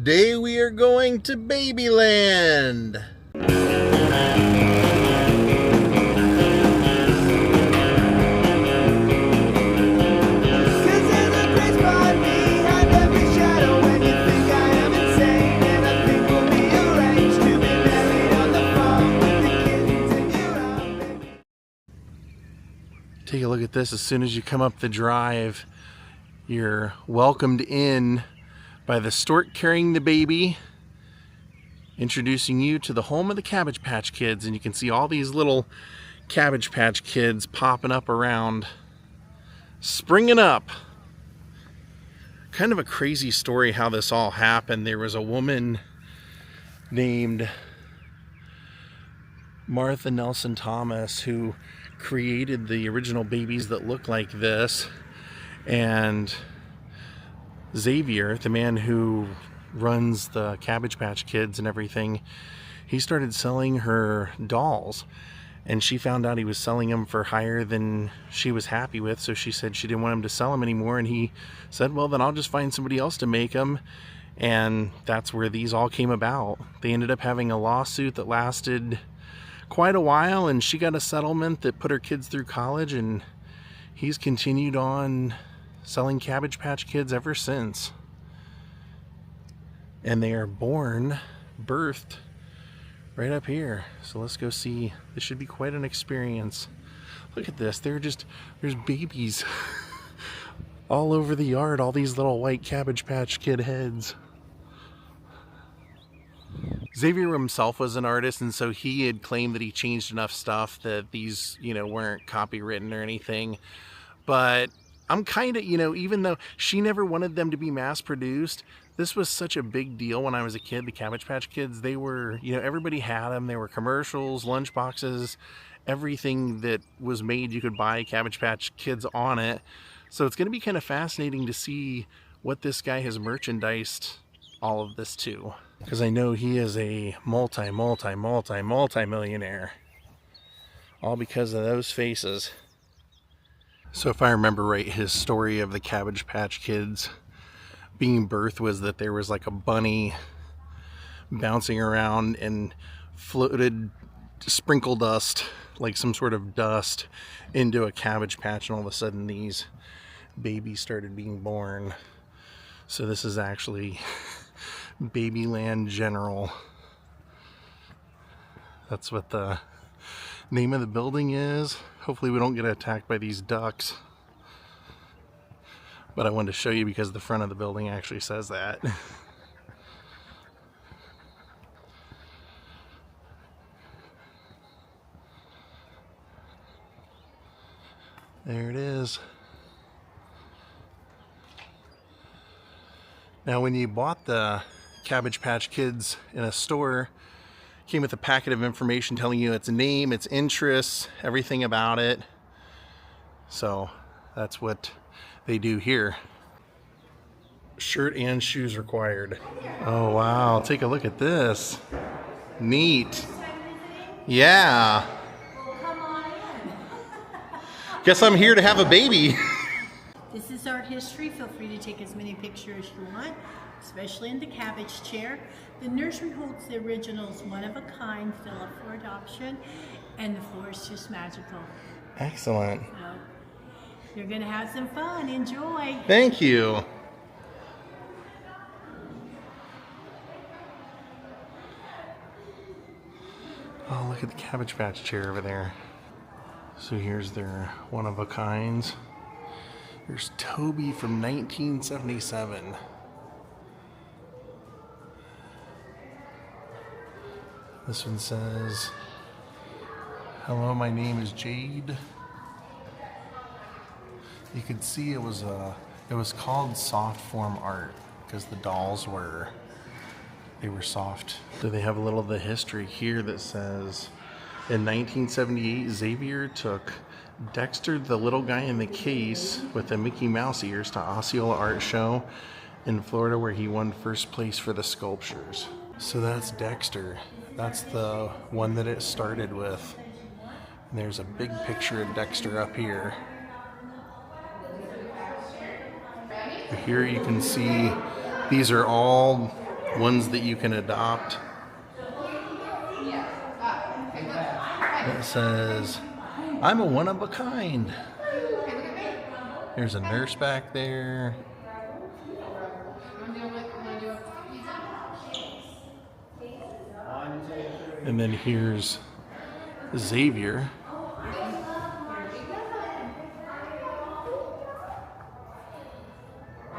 Today we are going to Babyland. Take a look at this. As soon as you come up the drive, you're welcomed in by the stork carrying the baby, introducing you to the home of the Cabbage Patch Kids. And you can see all these little Cabbage Patch Kids popping up around, springing up. Kind of a crazy story how this all happened. There was a woman named Martha Nelson Thomas who created the original babies that look like this, and Xavier, the man who runs the Cabbage Patch Kids and everything, he started selling her dolls, and she found out he was selling them for higher than she was happy with, so she said she didn't want him to sell them anymore, and he said, well, then I'll just find somebody else to make them. And that's where these all came about. They ended up having a lawsuit that lasted quite a while, and she got a settlement that put her kids through college, and he's continued on selling Cabbage Patch Kids ever since. And they are birthed right up here. So let's go see. This should be quite an experience. Look at this. There's babies all over the yard. All these little white Cabbage Patch Kid heads. Xavier himself was an artist, and so he had claimed that he changed enough stuff that these, weren't copywritten or anything. But I'm kind of, even though she never wanted them to be mass produced, this was such a big deal when I was a kid. The Cabbage Patch Kids, they were, everybody had them. There were commercials, lunch boxes, everything that was made, you could buy Cabbage Patch Kids on it. So it's going to be kind of fascinating to see what this guy has merchandised all of this to, because I know he is a multi-millionaire, all because of those faces. So if I remember right, his story of the Cabbage Patch Kids being birthed was that there was like a bunny bouncing around and floated sprinkle dust, like some sort of dust, into a cabbage patch, and all of a sudden these babies started being born. So this is actually Babyland General. That's what the name of the building is. Hopefully we don't get attacked by these ducks. But I wanted to show you because the front of the building actually says that. There it is. Now when you bought the Cabbage Patch Kids in a store, it came with a packet of information telling you its name, its interests, everything about it. So that's what they do here. Shirt and shoes required. Oh wow, take a look at this. Neat. Yeah. Well, come on in. Guess I'm here to have a baby. This is art history. Feel free to take as many pictures as you want, especially in the cabbage chair. The nursery holds the originals, one of a kind, still up for adoption, and the floor is just magical. Excellent. So, you're going to have some fun. Enjoy. Thank you. Oh, look at the Cabbage Patch chair over there. So here's their one-of-a-kinds. There's Toby from 1977. This one says, hello, my name is Jade. You could see it was called soft form art because the dolls were soft. So they have a little of the history here that says, in 1978, Xavier took Dexter, the little guy in the case with the Mickey Mouse ears, to Osceola Art Show in Florida, where he won first place for the sculptures. So that's Dexter. That's the one that it started with. And there's a big picture of Dexter up here. Here you can see these are all ones that you can adopt. It says, I'm a one of a kind. There's a nurse back there. And then here's Xavier.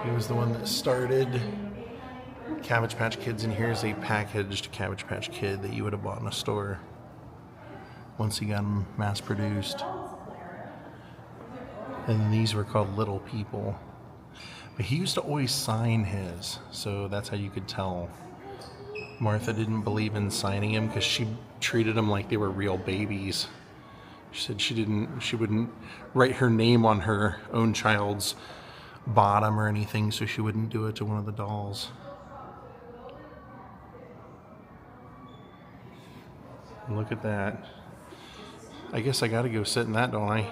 He was the one that started Cabbage Patch Kids, and here's a packaged Cabbage Patch Kid that you would have bought in a store once he got them mass produced. And these were called Little People. But he used to always sign his, so that's how you could tell. Martha didn't believe in signing him because she treated them like they were real babies. She said she wouldn't write her name on her own child's bottom or anything, so she wouldn't do it to one of the dolls. Look at that. I guess I gotta go sit in that, don't I?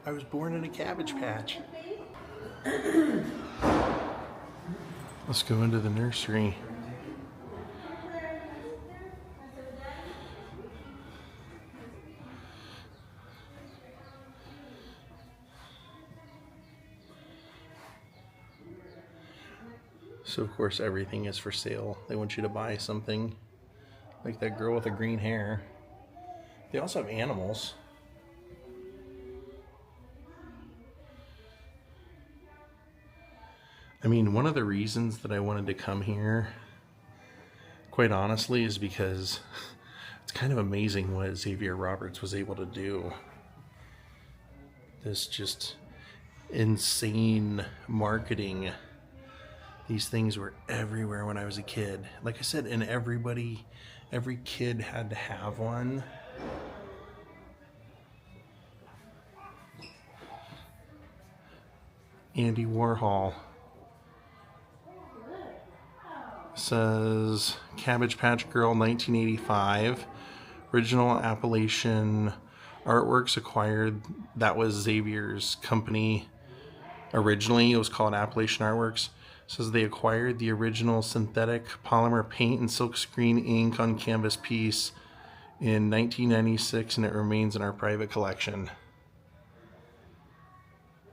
I was born in a Cabbage Patch. Let's go into the nursery. So of course everything is for sale. They want you to buy something. Like that girl with the green hair. They also have animals. I mean, one of the reasons that I wanted to come here, quite honestly, is because it's kind of amazing what Xavier Roberts was able to do. This just insane marketing. These things were everywhere when I was a kid. Like I said, and every kid had to have one. Andy Warhol. Says Cabbage Patch Girl 1985. Original Appalachian Artworks acquired. That was Xavier's company. Originally it was called Appalachian Artworks. Says they acquired the original synthetic polymer paint and silkscreen ink on canvas piece in 1996, and it remains in our private collection.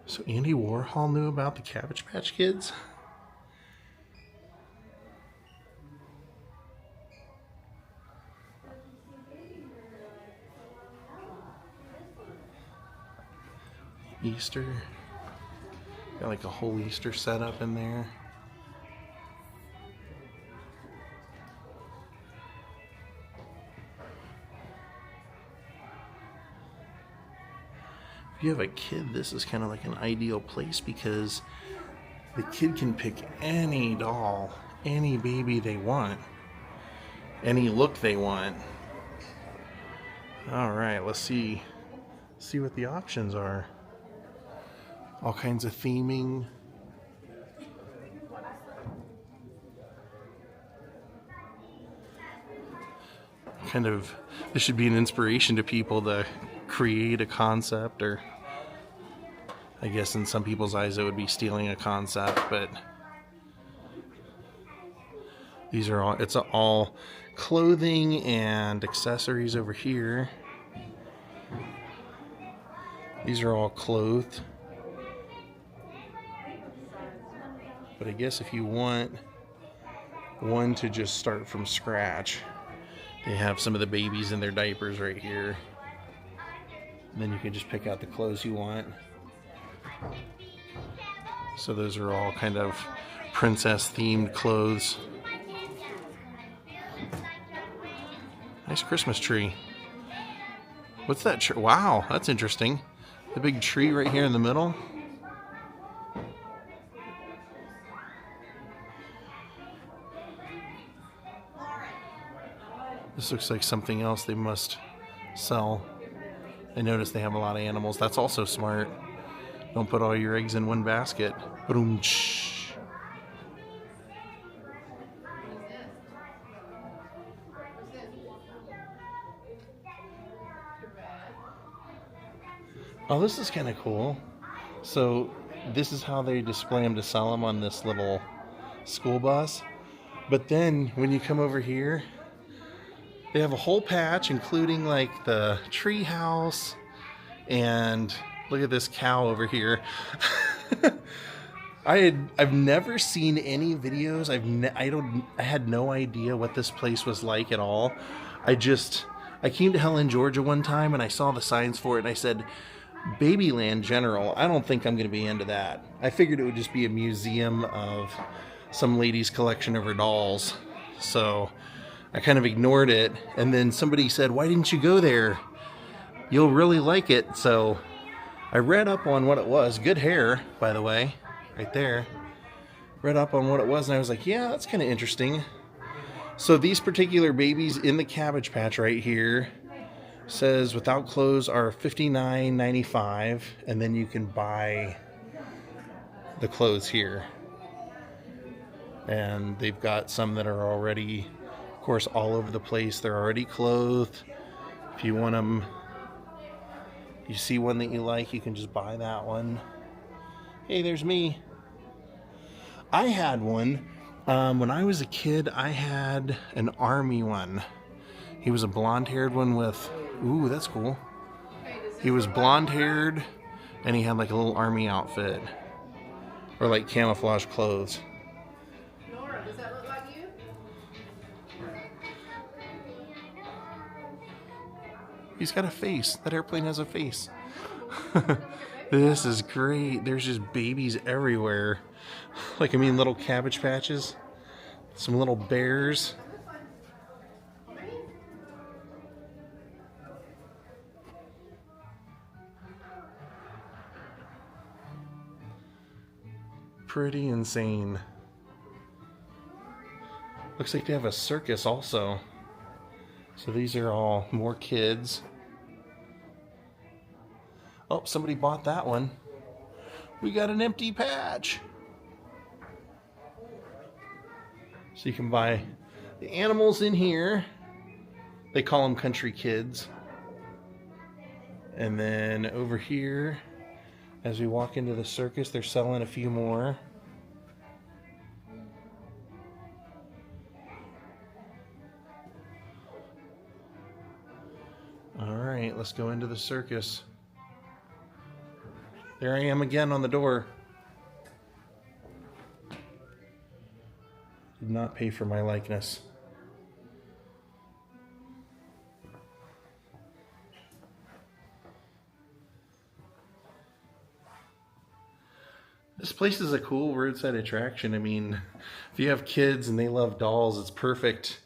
So Andy Warhol knew about the Cabbage Patch Kids? Easter. Got like a whole Easter setup in there. If you have a kid, this is kind of like an ideal place because the kid can pick any doll, any baby they want, any look they want. All right, let's see what the options are. All kinds of theming. This should be an inspiration to people to create a concept, or I guess in some people's eyes it would be stealing a concept, but it's all clothing and accessories over here. These are all clothed. But I guess if you want one to just start from scratch, they have some of the babies in their diapers right here. And then you can just pick out the clothes you want. So those are all kind of princess themed clothes. Nice Christmas tree. What's that tree? Wow, that's interesting. The big tree right here in the middle. This looks like something else they must sell. I notice they have a lot of animals. That's also smart. Don't put all your eggs in one basket. Ba-doom-tsh. Oh, this is kind of cool. So this is how they display them to sell them on this little school bus. But then when you come over here, they have a whole patch, including like the tree house, and look at this cow over here. I've never seen any videos. I had no idea what this place was like at all. I came to Helen, Georgia one time and I saw the signs for it and I said, Babyland General, I don't think I'm going to be into that. I figured it would just be a museum of some lady's collection of her dolls. So I kind of ignored it, and then somebody said, why didn't you go there? You'll really like it. So I read up on what it was. Good hair, by the way, right there. Read up on what it was and I was like, yeah, that's kind of interesting. So these particular babies in the Cabbage Patch right here says without clothes are $59.95, and then you can buy the clothes here. And they've got some that are already, of course, all over the place. They're already clothed. If you want them, you see one that you like, you can just buy that one. Hey, there's me. I had one. When I was a kid, I had an army one. He was a blonde-haired one with, ooh, that's cool. He was blonde-haired, and he had like a little army outfit. Or like camouflage clothes. Nora, does that look like you? He's got a face. That airplane has a face. This is great. There's just babies everywhere. Like, I mean, little Cabbage Patches. Some little bears. Pretty insane. Looks like they have a circus also. So these are all more kids. Oh, somebody bought that one. We got an empty patch. So you can buy the animals in here. They call them country kids. And then over here, as we walk into the circus, they're selling a few more. All right, let's go into the circus. There I am again on the door. Did not pay for my likeness. This place is a cool roadside attraction. I mean, if you have kids and they love dolls, it's perfect.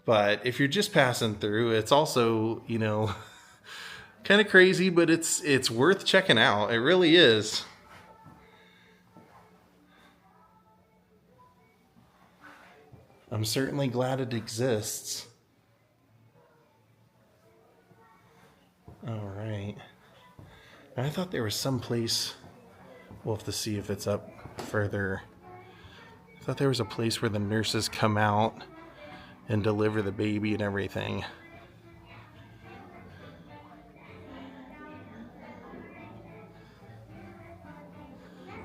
But if you're just passing through, it's also, you know, kind of crazy, but it's worth checking out. It really is. I'm certainly glad it exists. All right. I thought there was some place. We'll have to see if it's up further. I thought there was a place where the nurses come out and deliver the baby and everything.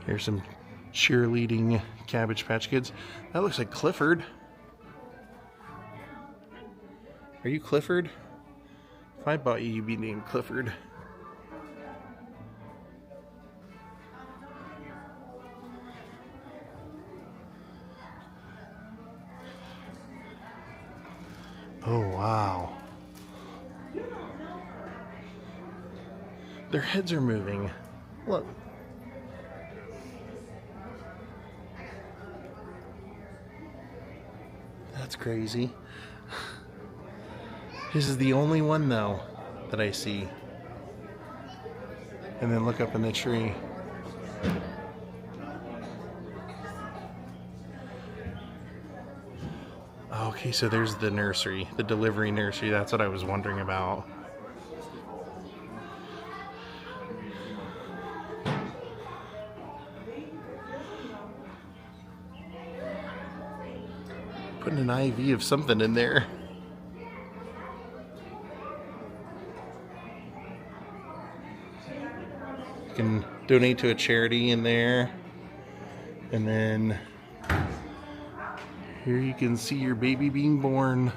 Here's some cheerleading Cabbage Patch Kids. That looks like Clifford. Are you Clifford? If I bought you, you'd be named Clifford. Oh, wow. Their heads are moving. Look. That's crazy. This is the only one, though, that I see. And then look up in the tree. Okay, so there's the nursery, the delivery nursery. That's what I was wondering about. Putting an IV of something in there. You can donate to a charity in there. And then Here you can see your baby being born.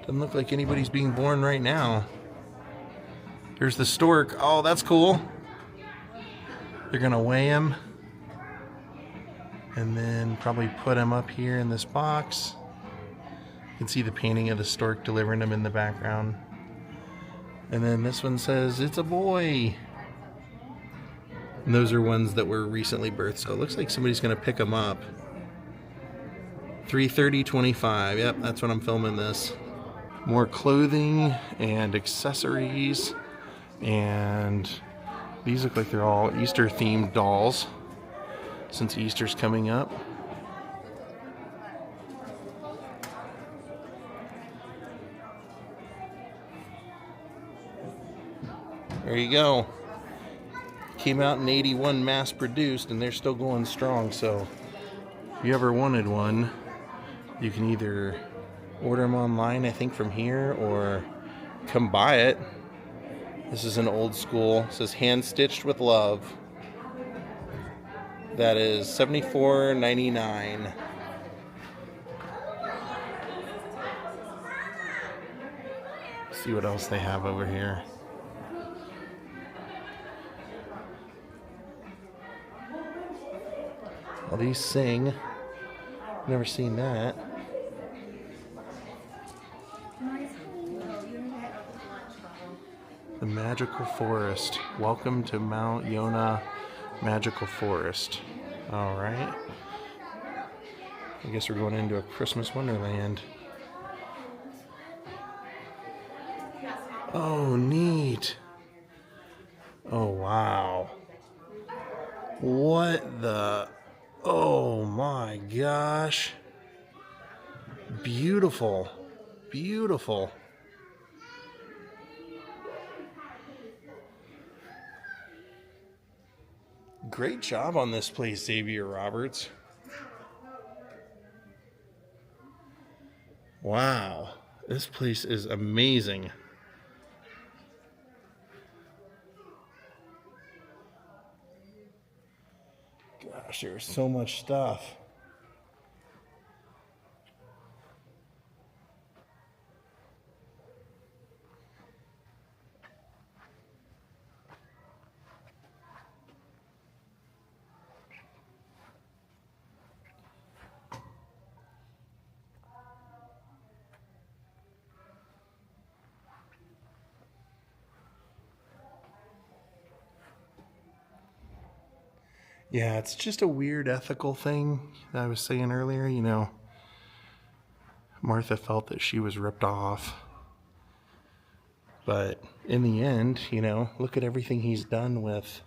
Doesn't look like anybody's being born right now. Here's the stork. Oh, that's cool. They're gonna weigh him and then probably put him up here in this box. You can see the painting of the stork delivering him in the background. And then this one says it's a boy. And those are ones that were recently birthed, so it looks like somebody's gonna pick them up. 3:30:25. Yep, that's when I'm filming this. More clothing and accessories, and these look like they're all Easter themed dolls since Easter's coming up. There you go. Came out in '81, mass produced, and they're still going strong. So if you ever wanted one, you can either order them online, I think from here, or come buy it. This is an old school. It says hand stitched with love. That is $74.99. See what else they have over here. Well, these sing. Never seen that. The Magical Forest. Welcome to Mount Yona Magical Forest. All right. I guess we're going into a Christmas wonderland. Oh, neat. Oh, wow. What the... Oh my gosh. Beautiful. Beautiful. Great job on this place, Xavier Roberts. Wow. This place is amazing. Gosh, there's so much stuff. Yeah, it's just a weird ethical thing that I was saying earlier. You know, Martha felt that she was ripped off. But in the end, you know, look at everything he's done with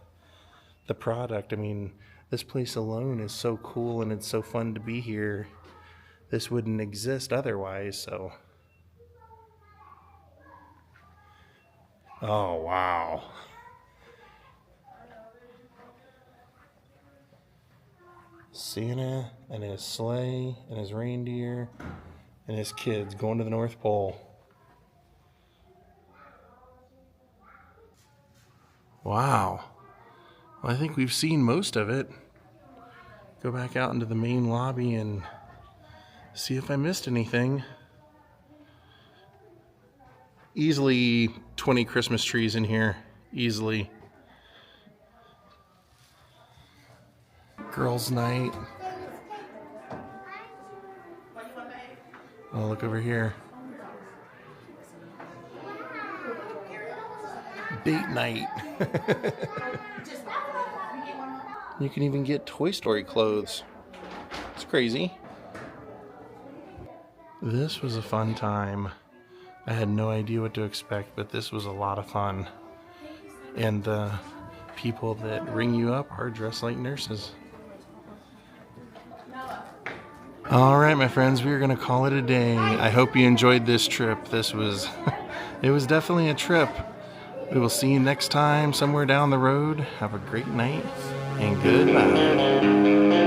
the product. I mean, this place alone is so cool and it's so fun to be here. This wouldn't exist otherwise, so. Oh, wow. Santa and his sleigh and his reindeer and his kids going to the North Pole. Wow. Well, I think we've seen most of it. Go back out into the main lobby and see if I missed anything. Easily 20 Christmas trees in here. Easily. Girls' night. Oh, look over here. Date night. You can even get Toy Story clothes. It's crazy. This was a fun time. I had no idea what to expect, but this was a lot of fun. And the people that ring you up are dressed like nurses. All right, my friends, we're going to call it a day. I hope you enjoyed this trip. This was, it was definitely a trip. We will see you next time somewhere down the road. Have a great night and goodbye.